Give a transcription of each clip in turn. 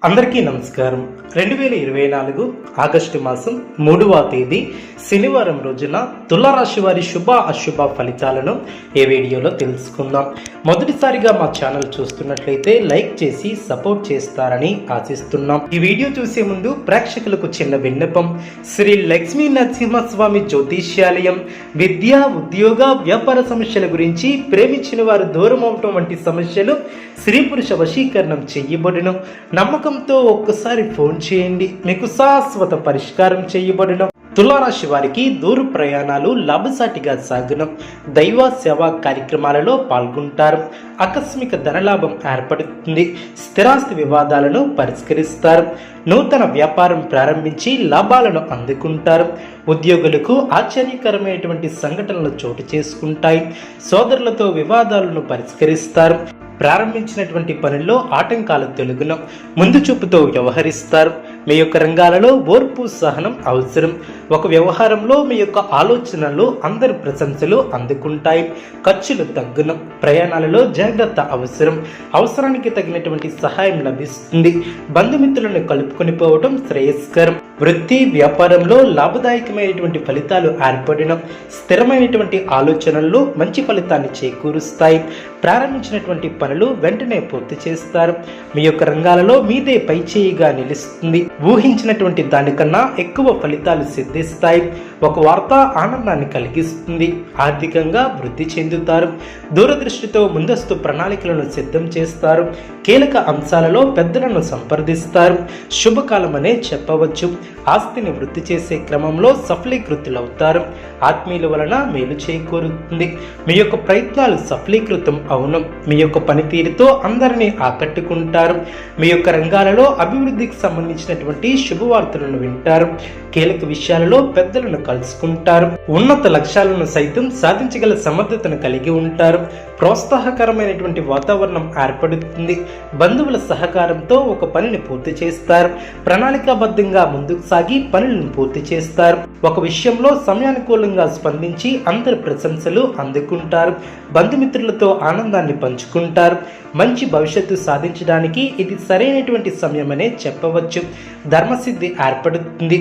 అందరికీ నమస్కారం. 2024 ఆగస్టు మాసం 3వ తేదీ శనివారం రోజున తులారాశి వారి శుభ అశుభ ఫలితాలను ఈ వీడియోలో తెలుసుకుందాం. మొదటిసారిగా మా ఛానల్ చూస్తున్నట్లయితే లైక్ చేసి సపోర్ట్ చేస్తారని ఆశిస్తున్నాం. ఈ వీడియో చూసే ముందు ప్రేక్షకులకు చిన్న విన్నపం. శ్రీ లక్ష్మీ నరసింహస్వామి జ్యోతిష్యాలయం విద్య, ఉద్యోగ, వ్యాపార సమస్యల గురించి, ప్రేమించిన వారు దూరం అవటం వంటి సమస్యలు, స్త్రీ పురుష వశీకరణం చేయబడును. నమ్మకంతో ఒక్కసారి ఫోన్ చేయండి, మీకు శాశ్వత పరిష్కారం చేయబడును. తులారాశి వారికి దూర ప్రయాణాలు లాభసాటిగా సాగును. దైవ సేవా కార్యక్రమాలలో పాల్గొంటారు. ఆకస్మిక ధనలాభం ఏర్పడుతుంది. స్థిరాస్తి వివాదాలను పరిష్కరిస్తారు. నూతన వ్యాపారం ప్రారంభించి లాభాలను అందుకుంటారు. ఉద్యోగులకు ఆశ్చర్యకరమైనటువంటి సంఘటనలు చోటు చేసుకుంటాయి. సోదరులతో వివాదాలను పరిష్కరిస్తారు. ప్రారంభించినటువంటి పనుల్లో ఆటంకాలు తొలగును. ముందు చూపుతో వ్యవహరిస్తారు. మీ యొక్క రంగాలలో ఓర్పు, సహనం అవసరం. ఒక వ్యవహారంలో మీ యొక్క ఆలోచనలు అందరి ప్రశంసలు అందుకుంటాయి. ఖర్చులు తగ్గును. ప్రయాణాలలో జాగ్రత్త అవసరం. అవసరానికి తగినటువంటి సహాయం లభిస్తుంది. బంధుమిత్రులను కలుపుకొని పోవడం శ్రేయస్కరం. వృత్తి, వ్యాపారంలో లాభదాయకమైనటువంటి ఫలితాలు ఏర్పడిన స్థిరమైనటువంటి ఆలోచనలు మంచి ఫలితాన్ని చేకూరుస్తాయి. ప్రారంభించినటువంటి పనులు వెంటనే పూర్తి చేస్తారు. మీ యొక్క రంగాలలో మీదే పైచేయిగా నిలుస్తుంది. ఊహించినటువంటి దానికన్నా ఎక్కువ ఫలితాలు సిద్ధిస్తాయి. ఒక వార్త ఆనందాన్ని కలిగిస్తుంది. ఆర్థికంగా వృద్ధి చెందుతారు. దూరదృష్టితో ముందస్తు ప్రణాళికలను సిద్ధం చేస్తారు. కీలక అంశాలలో పెద్దలను సంప్రదిస్తారు. శుభకాలమనే చెప్పవచ్చు. ఆస్తిని వృద్ధి చేసే క్రమంలో సఫలీకృతులవుతారు. ఆత్మీయుల వలన మేలు చేకూరుతుంది. మీ యొక్క ప్రయత్నాలు సఫలీకృతం అవును. మీ యొక్క పనితీరుతో అందరినీ ఆకట్టుకుంటారు. మీ యొక్క రంగాలలో అభివృద్ధికి సంబంధించినటువంటి శుభవార్తలను వింటారు. కీలక విషయాలలో పెద్దలను కలుసుకుంటారు. ఉన్నత లక్ష్యాలను సైతం సాధించగల సమర్థతను కలిగి ఉంటారు. ప్రోత్సాహకరమైనటువంటి వాతావరణం ఏర్పడుతుంది. బంధువుల సహకారంతో ఒక పనిని పూర్తి చేస్తారు. ప్రణాళికాబద్ధంగా ముందుకు సాగి పనులను పూర్తి చేస్తారు. ఒక విషయంలో సమయానుకూలంగా స్పందించి అందరి ప్రశంసలు అందుకుంటారు. బంధుమిత్రులతో ఆనందాన్ని పంచుకుంటారు. మంచి భవిష్యత్తు సాధించడానికి ఇది సరైనటువంటి సమయమనే చెప్పవచ్చు. ధర్మసిద్ధి ఏర్పడుతుంది.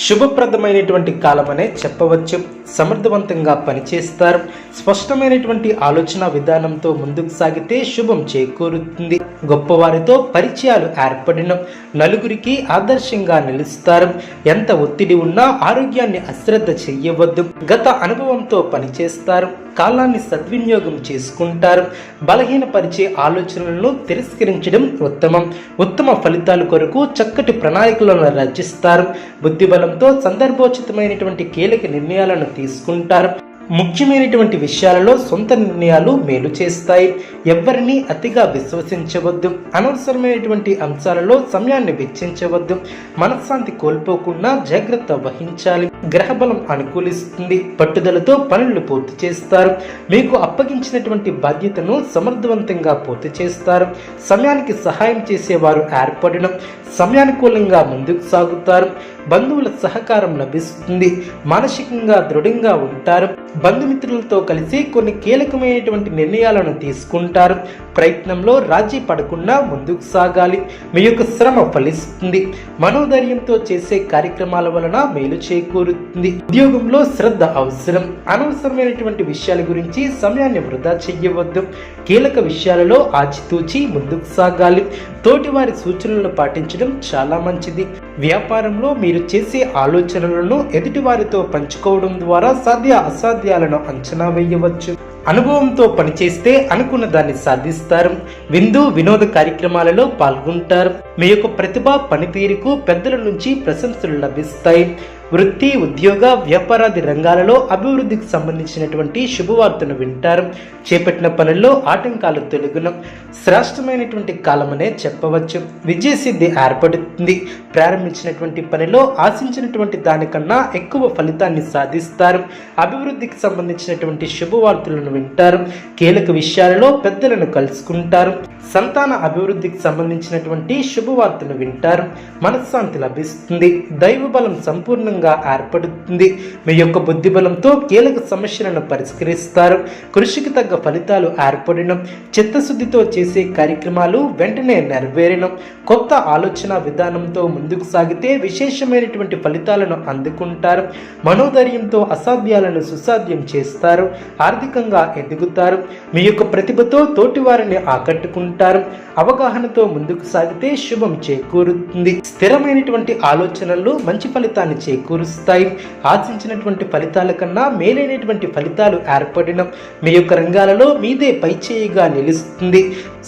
శుభప్రదమైనటువంటి కాలమనే చెప్పవచ్చు. సమర్థవంతంగా పనిచేస్తారు. స్పష్టమైనటువంటి ఆలోచన విధానంతో ముందుకు సాగితే శుభం చేకూరుతుంది. గొప్పవారితో పరిచయాలు ఏర్పడిన నలుగురికి ఆదర్శంగా నిలుస్తారు. ఎంత ఒత్తిడి ఉన్నా ఆరోగ్యాన్ని అశ్రద్ధ చెయ్యవద్దు. గత అనుభవంతో పనిచేస్తారు. కాలాన్ని సద్వినియోగం చేసుకుంటారు. బలహీనపరిచే ఆలోచనలను తిరస్కరించడం ఉత్తమం. ఉత్తమ ఫలితాల కొరకు చక్కటి ప్రణాళికలను రచిస్తారు. బుద్ధిబలంతో సందర్భోచితమైనటువంటి కీలక నిర్ణయాలను తీసుకుంటారు. ముఖ్యమైనటువంటి విషయాలలో సొంత నిర్ణయాలు మేలు చేస్తాయి. ఎవరిని అతిగా విశ్వసించవద్దు. అనవసరమైనటువంటి అంశాలలో సమయాన్ని వెచ్చించవద్దు. మనశ్శాంతి కోల్పోకుండా జాగ్రత్త వహించాలి. గ్రహబలం అనుకూలిస్తుంది. పట్టుదలతో పనులు పూర్తి చేస్తారు. మీకు అప్పగించినటువంటి బాధ్యతను సమర్థవంతంగా పూర్తి చేస్తారు. సమయానికి సహాయం చేసేవారు ఏర్పడడం. సమయానుకూలంగా ముందుకు సాగుతారు. బంధువుల సహకారం లభిస్తుంది. మానసికంగా దృఢంగా ఉంటారు. బంధుమిత్రులతో కలిసి కొన్ని కీలకమైనటువంటి నిర్ణయాలను తీసుకుంటారు. ప్రయత్నంలో రాజీ పడకుండా ముందుకు సాగాలి. మీ యొక్క శ్రమ ఫలిస్తుంది. మనోధైర్యంతో చేసే కార్యక్రమాల వలన మేలు చేకూరుతుంది. ఉద్యోగంలో శ్రద్ధ అవసరం. అనవసరమైనటువంటి విషయాల గురించి సమయాన్ని వృధా చెయ్యవద్దు. కీలక విషయాలలో ఆచితూచి ముందుకు సాగాలి. తోటివారి సూచనలను పాటించడం చాలా మంచిది. వ్యాపారంలో మీరు చేసే ఆలోచనలను ఎదుటివారితో పంచుకోవడం ద్వారా సాధ్య అసాధ్యాలను అంచనా వేయవచ్చు. అనుభవంతో పనిచేస్తే అనుకున్న దాన్ని సాధిస్తారు. విందు, వినోద కార్యక్రమాలలో పాల్గొంటారు. మీ యొక్క ప్రతిభ, పనితీరుకు పెద్దల నుంచి ప్రశంసలు లభిస్తాయి. వృత్తి, ఉద్యోగ, వ్యాపారాది రంగాలలో అభివృద్ధికి సంబంధించినటువంటి శుభవార్తను వింటారు. చేపట్టిన పనుల్లో ఆటంకాలు తొలగును. శ్రేష్టమైనటువంటి కాలమనే చెప్పవచ్చు. విజయసిద్ధి ఏర్పడుతుంది. ప్రారంభించినటువంటి పనిలో ఆశించినటువంటి దానికన్నా ఎక్కువ ఫలితాన్ని సాధిస్తారు. అభివృద్ధికి సంబంధించినటువంటి శుభవార్తలను వింటారు. కీలక విషయాలలో పెద్దలను కలుసుకుంటారు. సంతాన అభివృద్ధికి సంబంధించినటువంటి శుభవార్తను వింటారు. మనశ్శాంతి లభిస్తుంది. దైవ బలం సంపూర్ణంగా అనుకూలంగా ఏర్పడుతుంది. మీ యొక్క బుద్ధిబలంతో కీలక సమస్యలను పరిష్కరిస్తారు. కృషికి తగ్గ ఫలితాలు ఏర్పడడం, చిత్తశుద్ధితో చేసే కార్యక్రమాలు వెంటనే నెరవేరడం, కొత్త ఆలోచన విధానంతో ముందుకు సాగితే విశేషమైనటువంటి ఫలితాలను అందుకుంటారు. మనోధైర్యంతో అసాధ్యాలను సుసాధ్యం చేస్తారు. ఆర్థికంగా ఎదుగుతారు. మీ యొక్క ప్రతిభతో తోటి వారిని ఆకట్టుకుంటారు. అవగాహనతో ముందుకు సాగితే శుభం చేకూరుతుంది. స్థిరమైనటువంటి ఆలోచనలు మంచి ఫలితాన్ని చేకూరుస్తాయి. ఆశించినటువంటి ఫలితాల కన్నా మేలైనటువంటి ఫలితాలు ఏర్పడడం, మీ యొక్క రంగాలలో మీదే పైచేయిగా నిలుస్తుంది.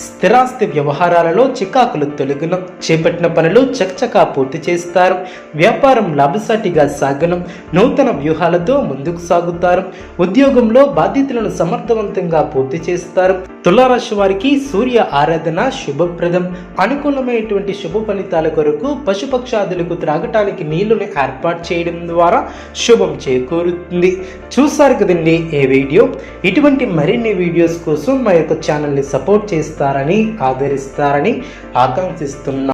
స్థిరాస్తి వ్యవహారాలలో చికాకులు తొలగడం, చేపట్టిన పనులు చకచకా పూర్తి చేస్తారు. వ్యాపారం లాభసాటిగా సాగడం, నూతన వ్యూహాలతో ముందుకు సాగుతారు. ఉద్యోగంలో బాధ్యతలను సమర్థవంతంగా పూర్తి చేస్తారు. తులారాశి వారికి సూర్య ఆరాధన శుభప్రదం. అనుకూలమైనటువంటి శుభ ఫలితాల కొరకు పశుపక్షాదులకు త్రాగటానికి నీళ్లను ఏర్పాటు చేయడం ద్వారా శుభం చేకూరుతుంది. చూసారు కదండి ఈ వీడియో. ఇటువంటి మరిన్ని వీడియోస్ కోసం మా యొక్క ఛానల్ని సపోర్ట్ చేస్తారని, ఆదరిస్తారని ఆకాంక్షిస్తున్నాను.